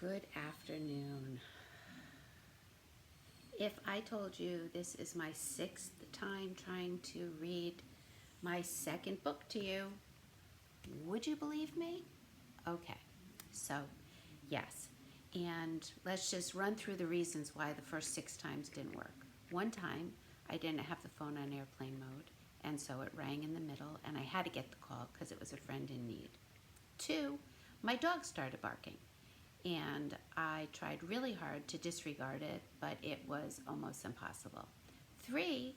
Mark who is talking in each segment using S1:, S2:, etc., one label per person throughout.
S1: Good afternoon. If I told you this is my 6th time trying to read my second book to you, would you believe me? Okay, so yes. And let's just run through the reasons why the first 6 times didn't work. One time, I didn't have the phone on airplane mode, and so it rang in the middle, and I had to get the call because it was a friend in need. 2, my dog started barking. And I tried really hard to disregard it, but it was almost impossible. 3,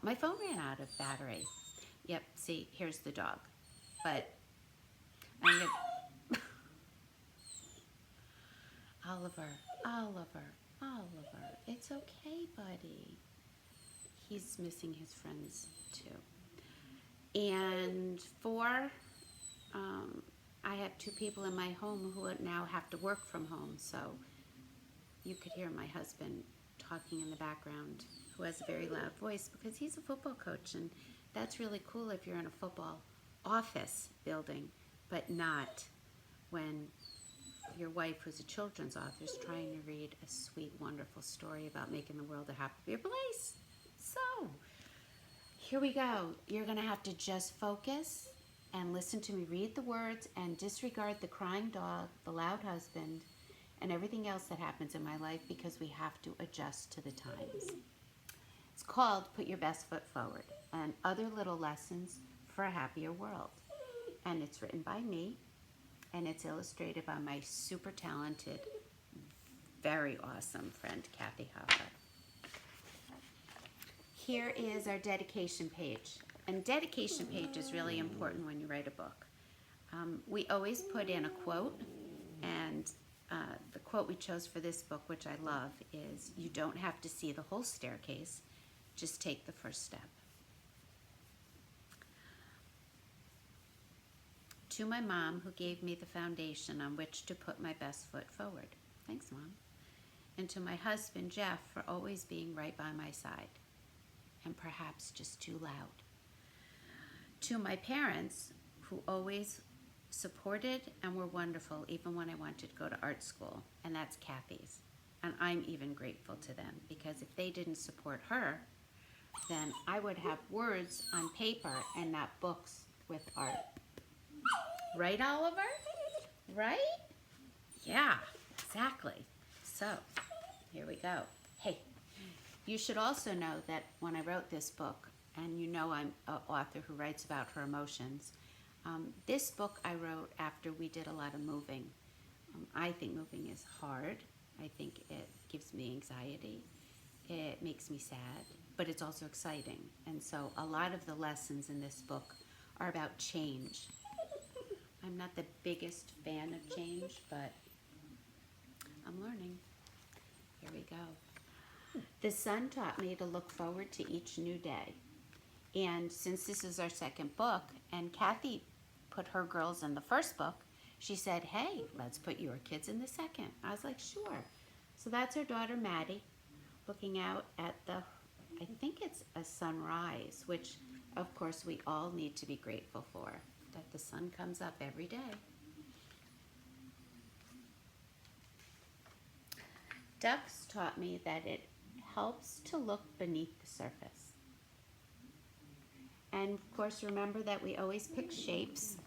S1: my phone ran out of battery. Yep, see, here's the dog. But I'm gonna... Oliver, it's okay, buddy. He's missing his friends too. And 4, I have 2 people in my home who now have to work from home, so you could hear my husband talking in the background, who has a very loud voice because he's a football coach, and that's really cool if you're in a football office building, but not when your wife, who's a children's author, is trying to read a sweet, wonderful story about making the world a happier place. So, here we go. You're going to have to just focus and listen to me read the words and disregard the crying dog, the loud husband, and everything else that happens in my life because we have to adjust to the times. It's called Put Your Best Foot Forward and Other Little Lessons for a Happier World. And it's written by me, and it's illustrated by my super talented, very awesome friend, Kathy Hopper. Here is our dedication page. And dedication page is really important when you write a book. We always put in a quote, and the quote we chose for this book, which I love, is, "You don't have to see the whole staircase, just take the first step." To my mom, who gave me the foundation on which to put my best foot forward. Thanks, Mom. And to my husband, Jeff, for always being right by my side, and perhaps just too loud. To my parents, who always supported and were wonderful even when I wanted to go to art school, and that's Kathy's. And I'm even grateful to them, because if they didn't support her, then I would have words on paper and not books with art. Right, Oliver? Right? Yeah, exactly. So, here we go. Hey, you should also know that when I wrote this book, and you know I'm an author who writes about her emotions, this book I wrote after we did a lot of moving. I think moving is hard. I think it gives me anxiety. It makes me sad, but it's also exciting. And so a lot of the lessons in this book are about change. I'm not the biggest fan of change, but I'm learning. Here we go. The sun taught me to look forward to each new day. And since this is our second book, and Kathy put her girls in the first book, she said, hey, let's put your kids in the second. I was like, sure. So that's her daughter, Maddie, looking out at I think it's a sunrise, which, of course, we all need to be grateful for, that the sun comes up every day. Ducks taught me that it helps to look beneath the surface. And of course, remember that we always pick shapes.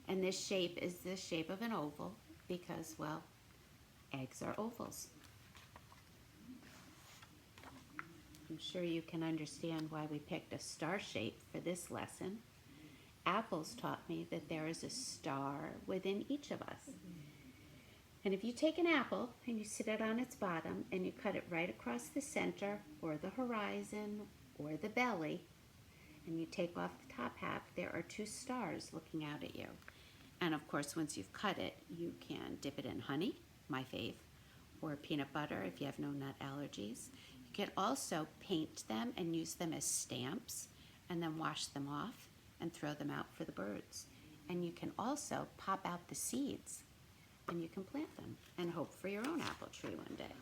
S1: And this shape is the shape of an oval because, well, eggs are ovals. I'm sure you can understand why we picked a star shape for this lesson. Apples taught me that there is a star within each of us. And if you take an apple and you sit it on its bottom and you cut it right across the center or the horizon or the belly, and you take off the top half, there are 2 stars looking out at you. And of course, once you've cut it, you can dip it in honey, my fave, or peanut butter if you have no nut allergies. You can also paint them and use them as stamps, and then wash them off and throw them out for the birds. And you can also pop out the seeds, and you can plant them and hope for your own apple tree one day.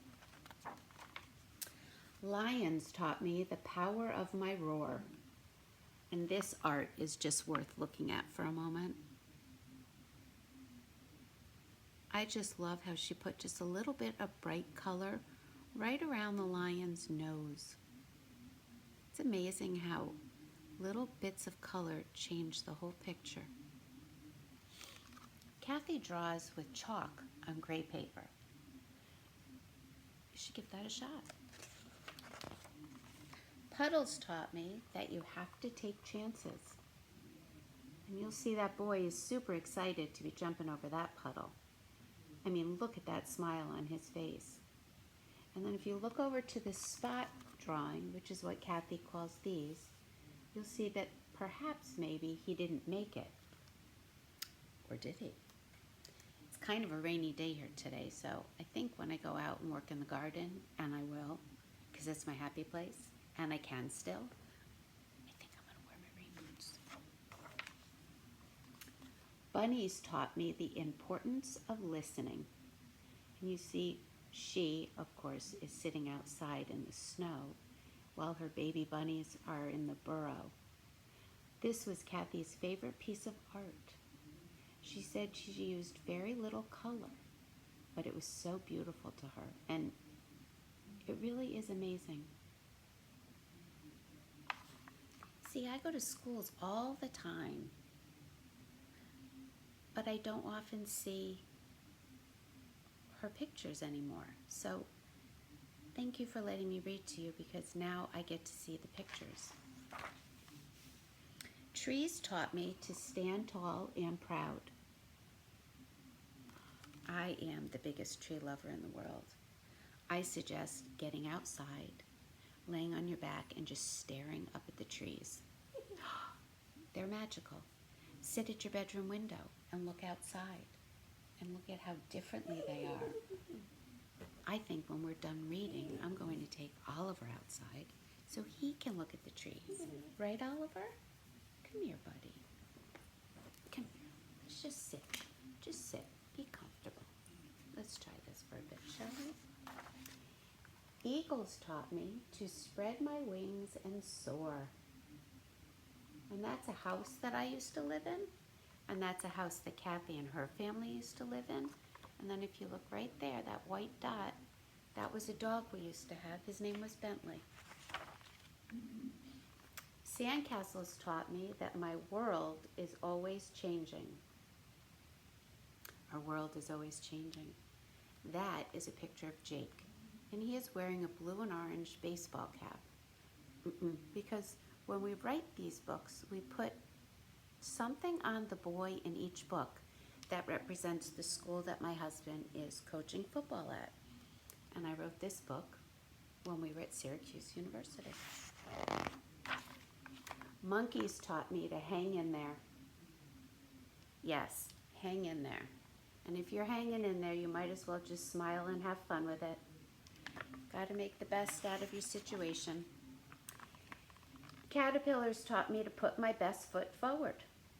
S1: Lions taught me the power of my roar. And this art is just worth looking at for a moment. I just love how she put just a little bit of bright color right around the lion's nose. It's amazing how little bits of color change the whole picture. Kathy draws with chalk on gray paper. You should give that a shot. Puddles taught me that you have to take chances. And you'll see that boy is super excited to be jumping over that puddle. I mean, look at that smile on his face. And then if you look over to the spot drawing, which is what Kathy calls these, you'll see that perhaps maybe he didn't make it. Or did he? It's kind of a rainy day here today, so I think when I go out and work in the garden, and I will, because it's my happy place, and I can still, I think I'm going to wear my rain boots. Bunnies taught me the importance of listening. And you see, she, of course, is sitting outside in the snow while her baby bunnies are in the burrow. This was Kathy's favorite piece of art. She said she used very little color, but it was so beautiful to her, and it really is amazing. See, I go to schools all the time, but I don't often see her pictures anymore. So thank you for letting me read to you, because now I get to see the pictures. Trees taught me to stand tall and proud. I am the biggest tree lover in the world. I suggest getting outside, laying on your back, and just staring up at the trees. They're magical. Sit at your bedroom window and look outside and look at how differently they are. I think when we're done reading, I'm going to take Oliver outside so he can look at the trees. Right, Oliver? Come here, buddy. Come here. Let's just sit. Just sit. Be comfortable. Let's try this for a bit, shall we? Eagles taught me to spread my wings and soar. And that's a house that I used to live in. And that's a house that Kathy and her family used to live in. And then if you look right there, that white dot, that was a dog we used to have. His name was Bentley. Sandcastles taught me that my world is always changing. Our world is always changing. That is a picture of Jake, and he is wearing a blue and orange baseball cap. Because when we write these books, we put something on the boy in each book that represents the school that my husband is coaching football at. And I wrote this book when we were at Syracuse University. Monkeys taught me to hang in there. Yes, hang in there. And if you're hanging in there, you might as well just smile and have fun with it. Got to make the best out of your situation. Caterpillars taught me to put my best foot forward.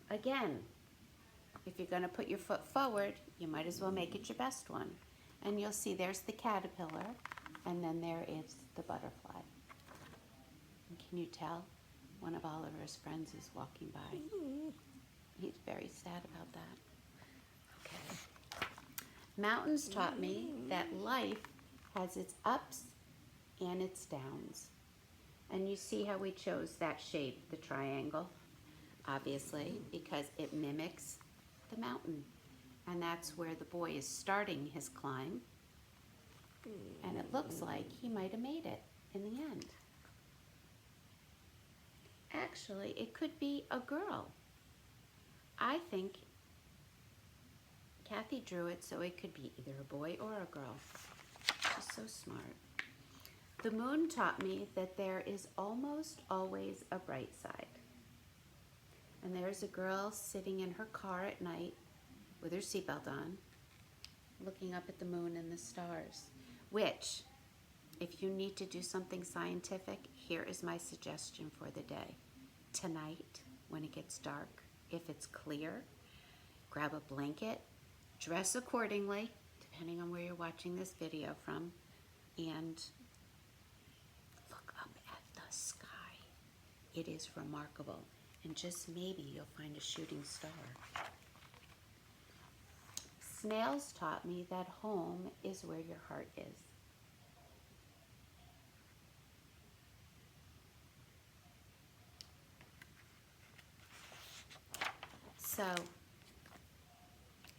S1: Again, if you're going to put your foot forward, you might as well make it your best one. And you'll see there's the caterpillar, and then there is the butterfly. And can you tell? One of Oliver's friends is walking by. He's very sad about that. Okay. Mountains taught me that life has its ups and its downs. And you see how we chose that shape, the triangle, obviously, because it mimics the mountain. And that's where the boy is starting his climb. And it looks like he might have made it in the end. Actually, it could be a girl. I think Kathy drew it so it could be either a boy or a girl. She's so smart. The moon taught me that there is almost always a bright side. And there's a girl sitting in her car at night with her seatbelt on, looking up at the moon and the stars, which, if you need to do something scientific, here is my suggestion for the day. Tonight, when it gets dark, if it's clear, grab a blanket, dress accordingly, depending on where you're watching this video from, and look up at the sky. It is remarkable, and just maybe you'll find a shooting star. Snails taught me that home is where your heart is. So,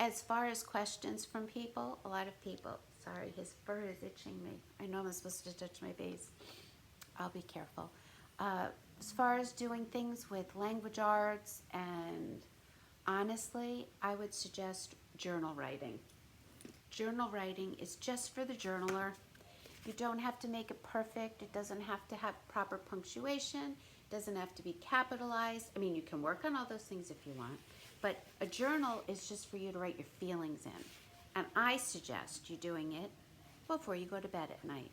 S1: as far as questions from people, a lot of people, sorry, his fur is itching me. I know I'm supposed to touch my face. I'll be careful. As far as doing things with language arts, and honestly, I would suggest journal writing. Journal writing is just for the journaler. You don't have to make it perfect. It doesn't have to have proper punctuation. It doesn't have to be capitalized. I mean, you can work on all those things if you want, but a journal is just for you to write your feelings in. And I suggest you doing it before you go to bed at night.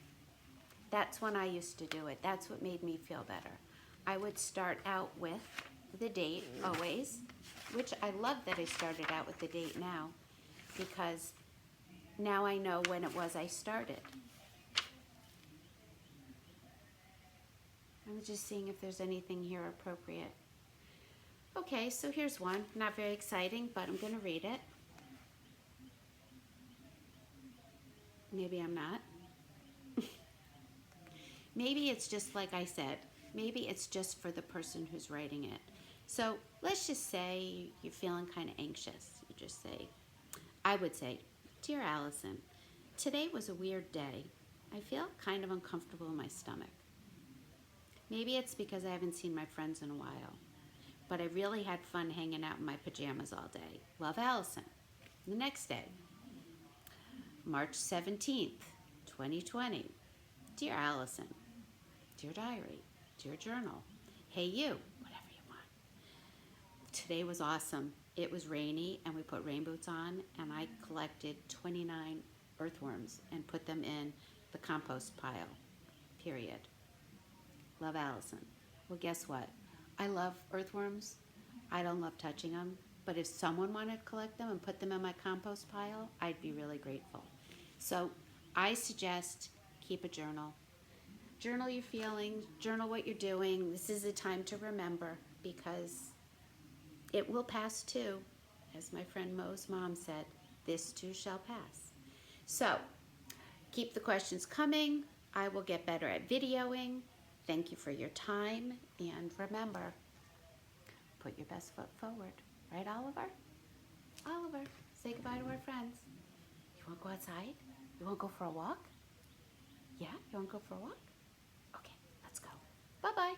S1: That's when I used to do it. That's what made me feel better. I would start out with the date always, which I love that I started out with the date now, because now I know when it was I started. I'm just seeing if there's anything here appropriate. Okay, so here's one. Not very exciting, but I'm going to read it. Maybe I'm not. Maybe it's just like I said. Maybe it's just for the person who's writing it. So let's just say you're feeling kind of anxious. You just say, I would say, Dear Allison, today was a weird day. I feel kind of uncomfortable in my stomach. Maybe it's because I haven't seen my friends in a while, but I really had fun hanging out in my pajamas all day. Love, Allison. The next day, March 17th, 2020. Dear Allison, Dear Diary, Dear Journal, hey you, whatever you want. Today was awesome. It was rainy and we put rain boots on, and I collected 29 earthworms and put them in the compost pile, period. Love, Allison. Well, guess what? I love earthworms. I don't love touching them, but if someone wanted to collect them and put them in my compost pile, I'd be really grateful. So I suggest keep a journal. Journal your feelings, journal what you're doing. This is a time to remember, because it will pass too. As my friend Mo's mom said, this too shall pass. So keep the questions coming. I will get better at videoing. Thank you for your time, and remember, put your best foot forward. Right, Oliver? Oliver, say goodbye to our friends. You want to go outside? You want to go for a walk? Yeah? You want to go for a walk? Okay, let's go. Bye-bye.